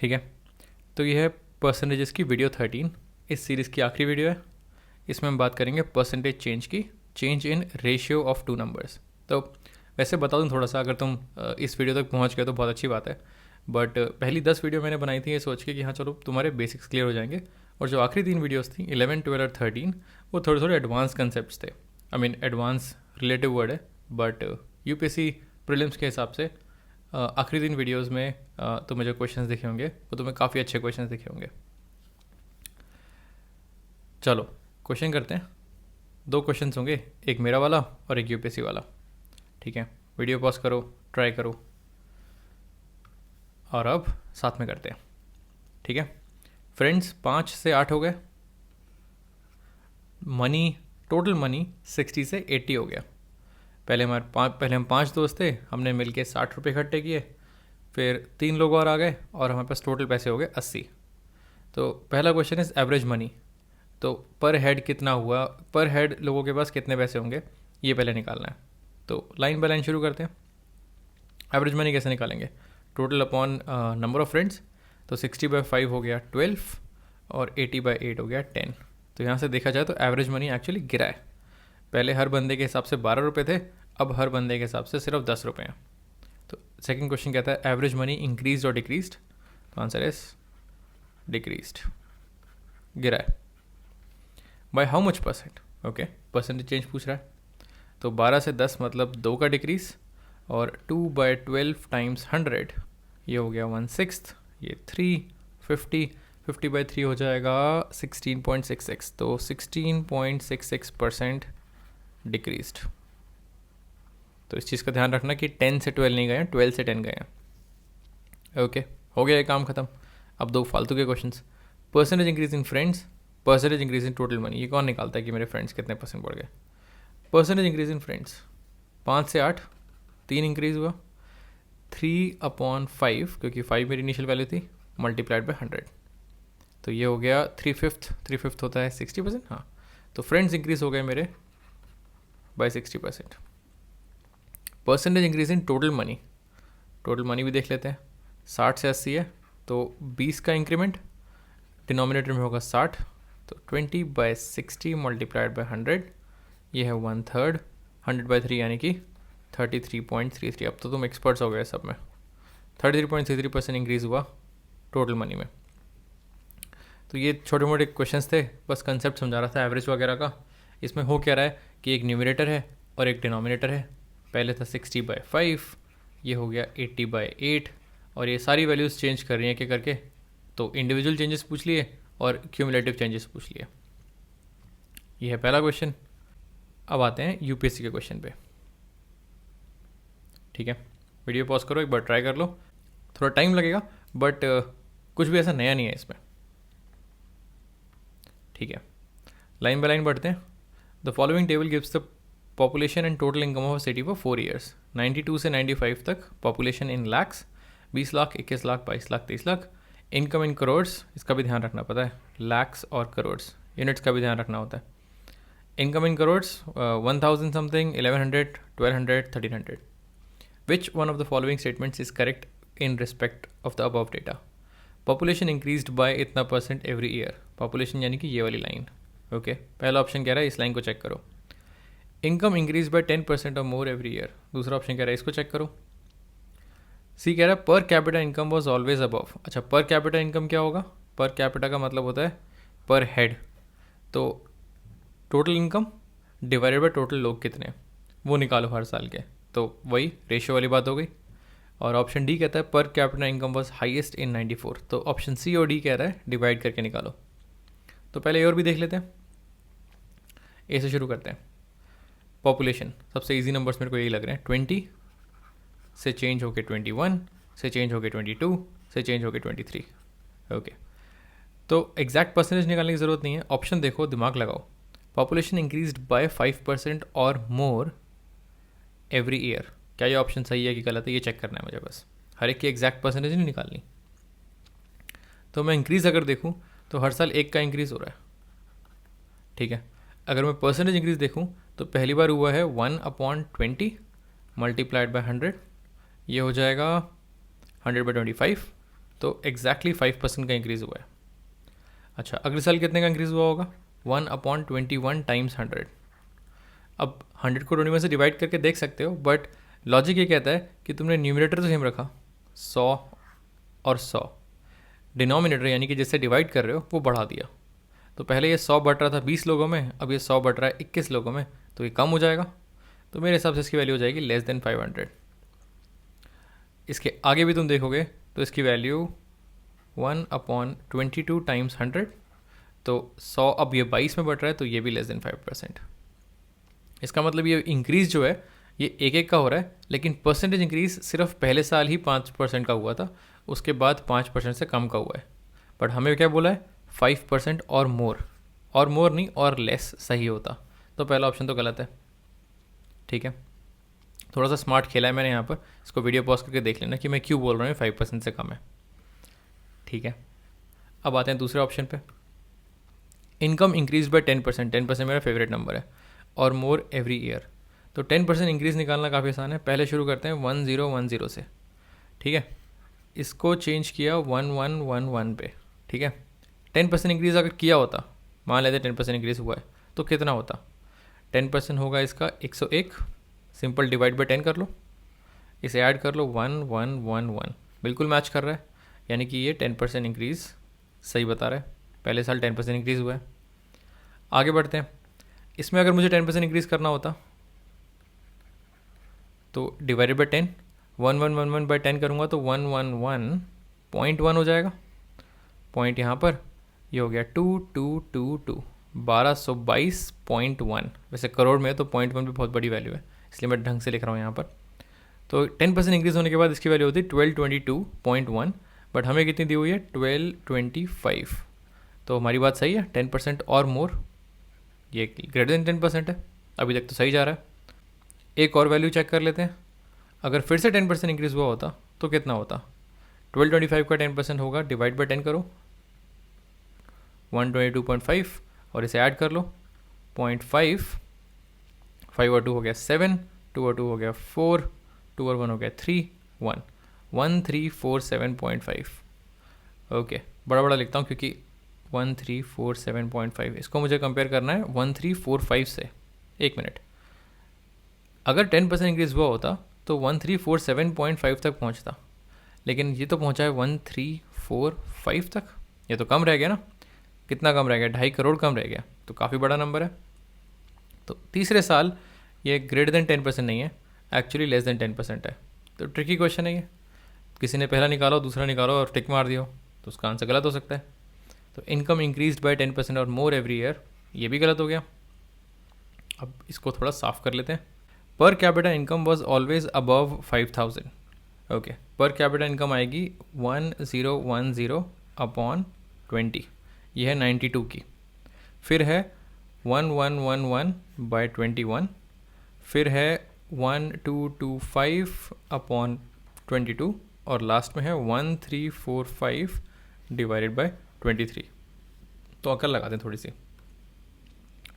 ठीक है, तो ये है परसेंटेजेस की वीडियो 13। इस सीरीज़ की आखिरी वीडियो है। इसमें हम बात करेंगे परसेंटेज चेंज की, change in ratio of two numbers. तो वैसे बता दूं थोड़ा सा, अगर तुम इस वीडियो तक पहुंच गए तो बहुत अच्छी बात है, बट पहली 10 वीडियो मैंने बनाई थी ये सोच के कि हाँ चलो तुम्हारे बेसिक्स क्लियर हो जाएंगे, और जो आखिरी 3 वीडियोस थी 11, 12 और 13 वो थोड़े थोड़े एडवांस कंसेप्ट थे। I mean advance relative word है, बट यूपीएससी प्रीलिम्स के हिसाब से आखिरी 3 वीडियोस में तुम्हें जो क्वेश्चंस दिखे होंगे वो तुम्हें काफ़ी अच्छे क्वेश्चंस दिखे होंगे। चलो क्वेश्चन करते हैं। 2 क्वेश्चंस होंगे, एक मेरा वाला और एक यूपीएससी वाला। ठीक है, वीडियो पॉज करो, ट्राई करो, और अब साथ में करते हैं। ठीक है फ्रेंड्स, 5 से 8 हो गए। मनी, टोटल मनी 60 से 80 हो गया। पहले हम 5 दोस्त थे, हमने मिलके 60 रुपये इकट्ठे किए, फिर 3 लोग और आ गए और हमारे पास टोटल पैसे हो गए 80। तो पहला क्वेश्चन इज एवरेज मनी। तो पर हेड कितना हुआ, पर हेड लोगों के पास कितने पैसे होंगे, ये पहले निकालना है। तो लाइन बाय लाइन शुरू करते हैं। एवरेज मनी कैसे निकालेंगे, total upon number of friends. तो 60/5 हो गया 12 और 80/8 हो गया 10। तो यहाँ से देखा जाए तो एवरेज मनी एक्चुअली गिरा है। पहले हर बंदे के हिसाब से 12 रुपये थे, अब हर बंदे के हिसाब से सिर्फ 10 रुपये हैं। तो सेकंड क्वेश्चन कहता है एवरेज मनी इंक्रीज और डिक्रीज्ड। तो आंसर इज डिक्रीज्ड, गिरा है। By how much percent, okay percentage change पूछ रहा है। तो 12 से 10 मतलब 2 का डिक्रीज, और 2/12 टाइम्स 100 ये हो गया 1/6, ये 3, 50/3 हो जाएगा 16.66। तो 16.66% डिक्रीज्ड। तो इस चीज़ का ध्यान रखना कि 10 से 12 नहीं गए, 12 से 10 गए हैं। ओके, हो गया ये काम ख़त्म। अब 2 फालतू के questions. Percentage increase in friends, percentage increase in total money. ये कौन निकालता है कि मेरे फ्रेंड्स कितने परसेंट बढ़ गए। परसेंटेज इंक्रीज इन फ्रेंड्स, 5 से 8 3 इंक्रीज हुआ, 3/5 क्योंकि 5 मेरी इनिशियल वैल्यू थी, मल्टीप्लाइड बाय 100। तो ये हो गया 3/5 होता है 60%। हाँ, तो फ्रेंड्स इंक्रीज हो गए मेरे by 60%। Percentage increase in total money, total money भी देख लेते हैं। 60 से 80 है, तो 20 का इंक्रीमेंट, डिनोमिनेटर में होगा 60, तो 20/60 मल्टीप्लाइड बाय 100, ये है 1/3, 100/3 यानी कि 33.33। अब तो तुम एक्सपर्ट्स हो गए सब में। 33.33% इंक्रीज़ हुआ टोटल मनी में। तो ये छोटे मोटे क्वेश्चंस थे, बस कंसेप्ट समझा रहा था एवरेज वगैरह का। इसमें हो क्या रहा है कि एक न्यूमरेटर है और एक डिनोमिनेटर है। पहले था 60/5, ये हो गया 80/8, और ये सारी वैल्यूज़ चेंज कर रही हैं क्या करके। तो इंडिविजुअल चेंजेस पूछ लिए और क्यूमुलेटिव चेंजेस पूछ लिए। ये है पहला क्वेश्चन। अब आते हैं यूपीएससी के क्वेश्चन पे। ठीक है, वीडियो पॉज करो, एक बार ट्राई कर लो। थोड़ा टाइम लगेगा, बट कुछ भी ऐसा नया नहीं है इसमें। ठीक है, लाइन बाय लाइन बढ़ते हैं। The following table gives the population and total income of city for 4 years. 92 से 95 तक population in lakhs, 20 lakh, 21 lakh, 22 lakh, 23 lakh. Income in crores, इसका भी ध्यान रखना पता है, लैक्स और करोड्स, यूनिट्स का भी ध्यान रखना होता है। Income in crores 1000 something, 1100, 1200, 1300। Which one of the following statements is correct in respect of the above data? Population increased by इतना % every year. Population यानी कि ये वाली लाइन। ओके, पहला ऑप्शन कह रहा है, इस लाइन को चेक करो। इनकम इंक्रीज बाय 10% और मोर एवरी ईयर। दूसरा ऑप्शन कह रहा है, इसको चेक करो। सी कह रहा है पर capita income was always above. अच्छा, पर कैपिटा इनकम क्या होगा, पर कैपिटा का मतलब होता है पर हेड। तो total income divided by total लोग कितने, वो निकालो हर साल के। तो वही रेशियो वाली बात हो गई। और ऑप्शन डी कहता है पर capita income was highest in 94। तो ऑप्शन सी और डी कह रहा है डिवाइड करके निकालो। तो पहले ए और बी देख लेते हैं। ए से शुरू करते हैं। पॉपुलेशन, सबसे इजी नंबर्स मेरे को यही लग रहे हैं। 20 से चेंज होके 21, से चेंज होके 22, से चेंज होके 23। ओके, तो एग्जैक्ट परसेंटेज निकालने की ज़रूरत नहीं है, ऑप्शन देखो, दिमाग लगाओ। पॉपुलेशन इंक्रीज्ड बाय 5% और मोर एवरी ईयर, क्या ये ऑप्शन सही है कि गलत है, ये चेक करना है मुझे बस। हर एक की एग्जैक्ट परसेंटेज नहीं निकालनी। तो मैं इंक्रीज़ अगर देखूं तो हर साल 1 का इंक्रीज़ हो रहा है। ठीक है, अगर मैं परसेंटेज इंक्रीज़ देखूं तो पहली बार हुआ है 1/20 मल्टीप्लाइड बाय 100, ये हो जाएगा 100/25। तो एग्जैक्टली 5% का इंक्रीज़ हुआ है। अच्छा, अगले साल कितने का इंक्रीज़ हुआ होगा? 1/21 टाइम्स 100। अब 100 को 21 से डिवाइड करके देख सकते हो, बट लॉजिक ये कहता है कि तुमने न्यूमरेटर तो सेम रखा 100 और 100, डिनोमिनेटर यानी कि जिससे डिवाइड कर रहे हो वो बढ़ा दिया। तो पहले ये 100 बढ़ रहा था 20 लोगों में, अब ये 100 बढ़ रहा है 21 लोगों में, तो ये कम हो जाएगा। तो मेरे हिसाब से इसकी वैल्यू हो जाएगी लेस देन 500। इसके आगे भी तुम देखोगे तो इसकी वैल्यू 1/22 टाइम्स 100, तो 100 अब ये 22 में बढ़ रहा है, तो ये भी लेस देन 5%। इसका मतलब ये इंक्रीज़ जो है ये एक एक का हो रहा है, लेकिन परसेंटेज इंक्रीज़ सिर्फ पहले साल ही 5% का हुआ था, उसके बाद 5% से कम का हुआ है। बट हमें क्या बोला है? 5% और मोर नहीं, और लेस सही होता। तो पहला ऑप्शन तो गलत है। ठीक है, थोड़ा सा स्मार्ट खेला है मैंने यहाँ पर। इसको वीडियो पॉज करके देख लेना कि मैं क्यों बोल रहा हूँ 5% से कम है। ठीक है, अब आते हैं दूसरे ऑप्शन पे। Income increase by 10%। 10% मेरा फेवरेट नंबर है, और मोर एवरी ईयर। तो 10% इंक्रीज़ निकालना काफ़ी आसान है। पहले शुरू करते हैं 1010 से। ठीक है, इसको चेंज किया 1111 पे। ठीक है, 10% इंक्रीज़ अगर किया होता, मान लेते 10% इंक्रीज़ हुआ है, तो कितना होता? 10% होगा इसका 101। सिंपल डिवाइड बाय 10 कर लो, इसे ऐड कर लो 1111, बिल्कुल मैच कर रहा है, यानी कि ये 10% इंक्रीज़ सही बता रहा है। पहले साल 10% इंक्रीज़ हुआ है। आगे बढ़ते हैं। इसमें अगर मुझे 10% इंक्रीज़ करना होता तो डिवाइडेड बाय 10, 1111 बाय 10 करूँगा तो 111.1 हो जाएगा। पॉइंट यहाँ पर ये हो गया 2222, 1222.1। वैसे करोड़ में तो 0.1 भी बहुत बड़ी वैल्यू है, इसलिए मैं ढंग से लिख रहा हूँ यहाँ पर। तो 10% इंक्रीज़ होने के बाद इसकी वैल्यू होती है 1222.1, बट हमें कितनी दी हुई है? 1225। तो हमारी बात सही है, 10% और मोर, ये ग्रेटर देन 10% है। अभी तक तो सही जा रहा है। एक और वैल्यू चेक कर लेते हैं। अगर फिर से 10% इंक्रीज़ हुआ होता तो कितना होता? 1225 का 10% होगा, डिवाइड बाय 10 करो 122.5, और इसे ऐड कर लो 0.5, 5 और 2 हो गया 7, 2 और 2 हो गया 4, 2 और 1 हो गया 3, 1, 1347.5। ओके, बड़ा बड़ा लिखता हूँ क्योंकि 1347.5, इसको मुझे कंपेयर करना है 1345 से। एक मिनट, अगर 10% इंक्रीज़ हुआ होता तो 1347.5 तक पहुंचता, लेकिन ये तो पहुंचा है 1345 तक। ये तो कम रह गया ना। कितना कम रह गया? 2.5 करोड़ कम रह गया, तो काफ़ी बड़ा नंबर है। तो तीसरे साल ये ग्रेटर देन 10% नहीं है, एक्चुअली लेस देन 10% है। तो ट्रिकी क्वेश्चन है ये। किसी ने पहला निकाला, दूसरा निकालो और टिक मार दिया, तो उसका आंसर गलत हो सकता है। तो इनकम इंक्रीज बाय 10% और मोर एवरी ईयर, ये भी गलत हो गया। अब इसको थोड़ा साफ कर लेते हैं। पर capita income was always above 5000। Okay, पर कैपिटा इनकम आएगी 1010/20, ये है 92 की। फिर है 1111/21, फिर है 1225/22, और लास्ट में है 1345 डिवाइडेड बाय 23। तो अकल लगा दें थोड़ी सी।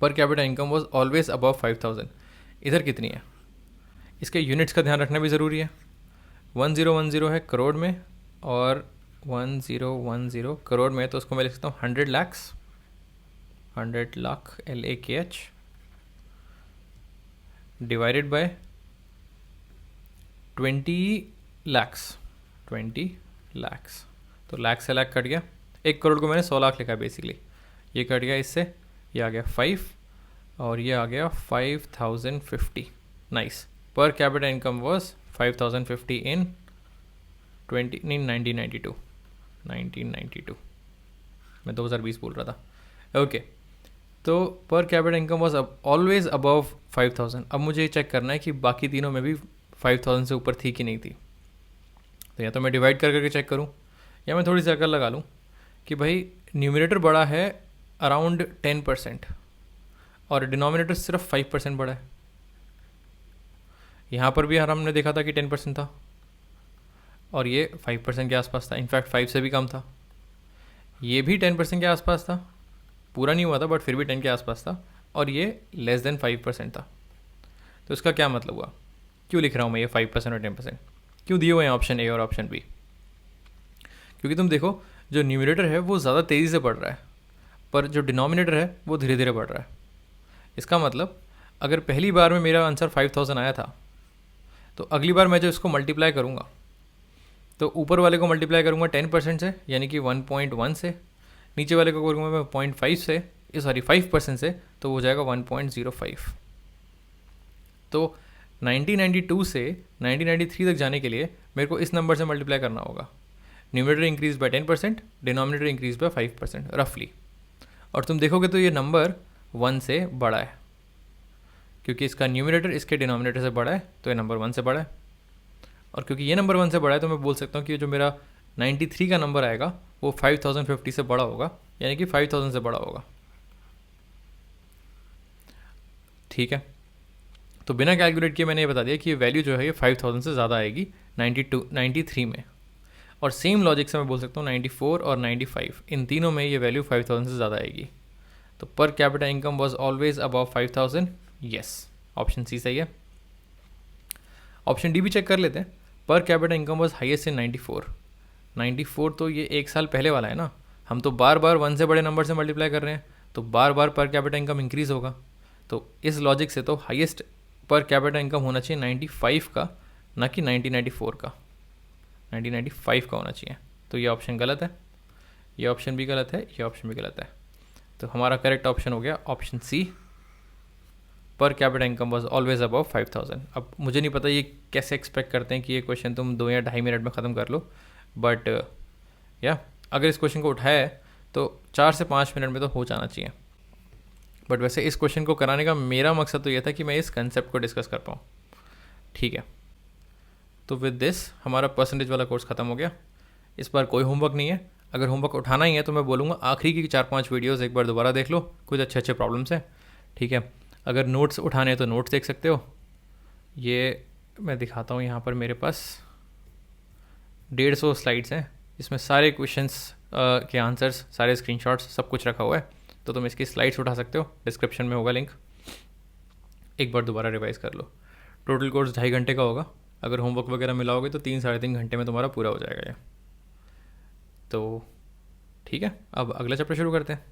Per capita income was always above 5000, इधर कितनी है? इसके यूनिट्स का ध्यान रखना भी ज़रूरी है। 1010 है करोड़ में, और 1010 करोड़ में, तो उसको मैं लिख सकता हूँ 100 lakh, LAKH, divided by 20 lakhs. तो लाख से लाख कट गया। 1 करोड़ को मैंने 100 लाख लिखा है बेसिकली, ये कट गया इससे, ये आ गया 5, और ये आ गया 5050। नाइस। पर कैपिटा इनकम वॉज 5050 इन 1992। मैं 2020 बोल रहा था। ओके, तो per capita income was always above 5000। अब मुझे चेक करना है कि बाकी तीनों में भी 5000 से ऊपर थी कि नहीं थी। तो या तो मैं डिवाइड करके चेक करूं, या मैं थोड़ी सी अकल लगा लूं कि भाई न्यूमरेटर बड़ा है अराउंड 10%, और डिनोमिनेटर सिर्फ 5% बड़ा है। यहाँ पर भी हमने देखा था कि 10% था, और ये 5% के आसपास था, इनफैक्ट 5 से भी कम था। ये भी 10% के आसपास था, पूरा नहीं हुआ था बट फिर भी 10 के आसपास था, और ये लेस देन 5% था। तो इसका क्या मतलब हुआ? क्यों लिख रहा हूँ मैं ये 5% और 10%? क्यों दिए हुए हैं ऑप्शन ए और ऑप्शन बी? क्योंकि तुम देखो जो न्यूमरेटर है वो ज़्यादा तेज़ी से बढ़ रहा है, पर जो डिनोमिनेटर है वो धीरे धीरे बढ़ रहा है। इसका मतलब अगर पहली बार में मेरा आंसर 5000 आया था, तो अगली बार मैं जो इसको मल्टीप्लाई करूँगा, तो ऊपर वाले को मल्टीप्लाई करूँगा 10% से, यानी कि 1.1 से, नीचे वाले को करूँगा मैं 0.5 से, 5% से, तो वो हो जाएगा 1.05। तो 1992 से 1993 तक जाने के लिए मेरे को इस नंबर से मल्टीप्लाई करना होगा। Numerator increase by 10%, denominator increase by 5% रफली। और तुम देखोगे तो ये नंबर 1 से बड़ा है, क्योंकि इसका न्यूमरेटर इसके डिनोमिनेटर से बड़ा है, तो ये नंबर 1 से बड़ा है। और क्योंकि ये नंबर 1 से बड़ा है, तो मैं बोल सकता हूँ कि जो मेरा 93 का नंबर आएगा वो 5050 से बड़ा होगा, यानी कि 5000 से बड़ा होगा। ठीक है, तो बिना कैलकुलेट किए मैंने ये बता दिया कि ये वैल्यू जो है ये 5000 से ज़्यादा आएगी 93 में। और सेम लॉजिक से मैं बोल सकता हूँ 94 और 95, इन तीनों में ये वैल्यू 5000 से ज़्यादा आएगी। तो per capita income was always above 5000, yes, option C सही है। ऑप्शन डी भी चेक कर लेते हैं। पर capita income was highest in 94, तो ये एक साल पहले वाला है ना, हम तो बार बार 1 से बड़े नंबर से मल्टीप्लाई कर रहे हैं, तो बार बार पर कैपिटा इनकम इंक्रीज होगा। तो इस लॉजिक से तो हाईएस्ट पर कैपिटा इनकम होना चाहिए 95 का, ना कि 1994 का, 1995 का होना चाहिए। तो ये ऑप्शन गलत है, ये ऑप्शन भी गलत है, ये ऑप्शन भी गलत है। तो हमारा करेक्ट ऑप्शन हो गया option C, per capita income was always above 5000। अब मुझे नहीं पता ये कैसे एक्सपेक्ट करते हैं कि ये क्वेश्चन तुम 2 या 2.5 मिनट में ख़त्म कर लो, बट या अगर इस क्वेश्चन को उठाया है तो 4 से 5 मिनट में तो हो जाना चाहिए। बट वैसे इस क्वेश्चन को कराने का मेरा मकसद तो ये था कि मैं इस कंसेप्ट को डिस्कस कर पाऊँ। ठीक है, तो विद दिस हमारा परसेंटेज वाला कोर्स ख़त्म हो गया। इस बार कोई होमवर्क नहीं है। अगर होमवर्क उठाना ही है तो मैं बोलूँगा आखिरी की 4-5 वीडियोज़ एक बार दोबारा देख लो, कुछ अच्छे अच्छे प्रॉब्लम्स हैं। ठीक है, अगर नोट्स उठाने हैं तो नोट्स देख सकते हो। ये मैं दिखाता हूँ, यहाँ पर मेरे पास 150 स्लाइड्स हैं, इसमें सारे क्वेश्चंस के आंसर्स, सारे स्क्रीनशॉट्स, सब कुछ रखा हुआ है। तो तुम इसकी स्लाइड्स उठा सकते हो, डिस्क्रिप्शन में होगा लिंक। एक बार दोबारा रिवाइज़ कर लो। टोटल कोर्स 2.5 घंटे का होगा। अगर होमवर्क वगैरह मिलाओगे तो 3-3.5 घंटे में तुम्हारा पूरा हो जाएगा ये। तो ठीक है, अब अगला चैप्टर शुरू करते हैं।